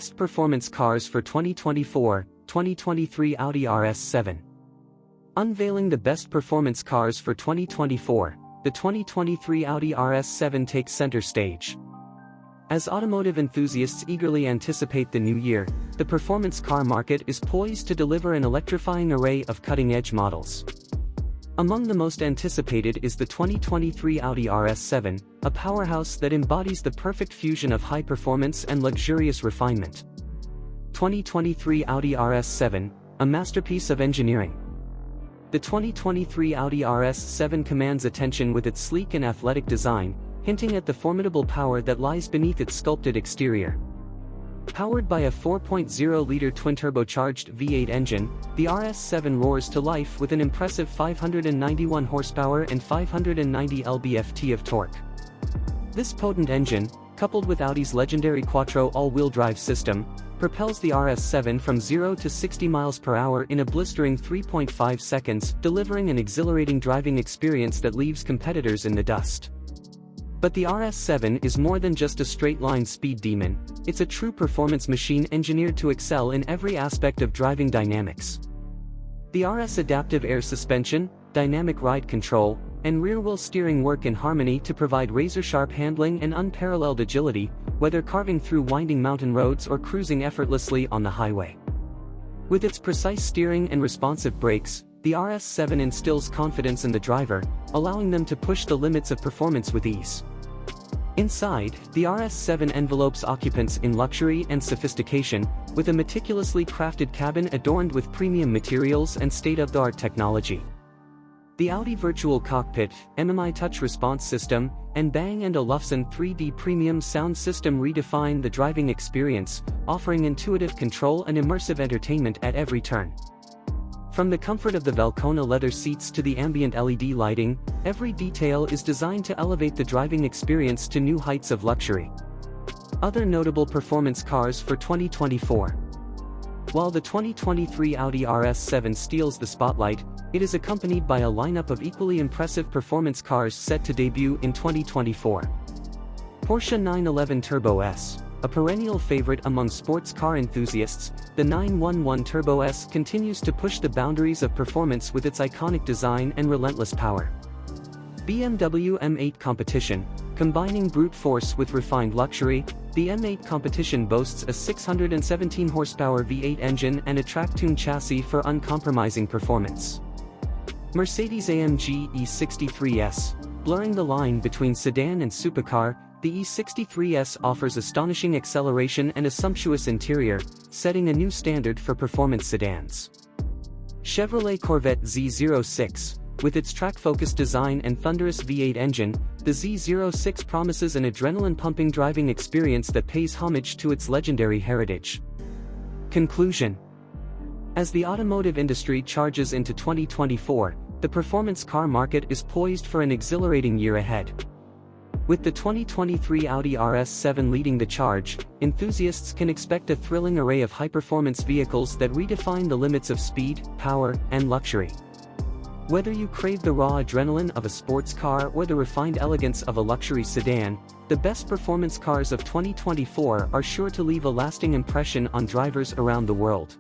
best performance cars for 2024, 2023 Audi RS 7. Unveiling the best performance cars for 2024, the 2023 Audi RS 7 takes center stage. As automotive enthusiasts eagerly anticipate the new year, the performance car market is poised to deliver an electrifying array of cutting-edge models. Among the most anticipated is the 2023 Audi RS 7, a powerhouse that embodies the perfect fusion of high performance and luxurious refinement. 2023 Audi RS 7, a masterpiece of engineering. The 2023 Audi RS 7 commands attention with its sleek and athletic design, hinting at the formidable power that lies beneath its sculpted exterior. Powered by a 4.0-liter twin-turbocharged V8 engine, the RS 7 roars to life with an impressive 591 horsepower and 590 lb-ft of torque. This potent engine, coupled with Audi's legendary Quattro all-wheel drive system, propels the RS 7 from 0 to 60 miles per hour in a blistering 3.5 seconds, delivering an exhilarating driving experience that leaves competitors in the dust. But the RS 7 is more than just a straight-line speed demon, it's a true performance machine engineered to excel in every aspect of driving dynamics. The RS adaptive air suspension, dynamic ride control, and rear-wheel steering work in harmony to provide razor-sharp handling and unparalleled agility, whether carving through winding mountain roads or cruising effortlessly on the highway. With its precise steering and responsive brakes, the RS 7 instills confidence in the driver, allowing them to push the limits of performance with ease. Inside, the RS 7 envelopes occupants in luxury and sophistication, with a meticulously crafted cabin adorned with premium materials and state-of-the-art technology. The Audi Virtual Cockpit, MMI Touch Response System, and Bang & Olufsen 3D Premium Sound System redefine the driving experience, offering intuitive control and immersive entertainment at every turn. From the comfort of the Velcona leather seats to the ambient LED lighting, every detail is designed to elevate the driving experience to new heights of luxury. Other notable performance cars for 2024. While the 2023 Audi RS 7 steals the spotlight, it is accompanied by a lineup of equally impressive performance cars set to debut in 2024. Porsche 911 Turbo S. A perennial favorite among sports car enthusiasts, the 911 Turbo S continues to push the boundaries of performance with its iconic design and relentless power. BMW M8 Competition. Combining brute force with refined luxury, the M8 Competition boasts a 617 horsepower V8 engine and a track-tuned chassis for uncompromising performance. Mercedes-AMG E63S. Blurring the line between sedan and supercar, the E63S offers astonishing acceleration and a sumptuous interior, setting a new standard for performance sedans. Chevrolet Corvette Z06. With its track-focused design and thunderous V8 engine, the Z06 promises an adrenaline-pumping driving experience that pays homage to its legendary heritage. Conclusion. As the automotive industry charges into 2024, the performance car market is poised for an exhilarating year ahead. With the 2023 Audi RS 7 leading the charge, enthusiasts can expect a thrilling array of high-performance vehicles that redefine the limits of speed, power, and luxury. Whether you crave the raw adrenaline of a sports car or the refined elegance of a luxury sedan, the best performance cars of 2024 are sure to leave a lasting impression on drivers around the world.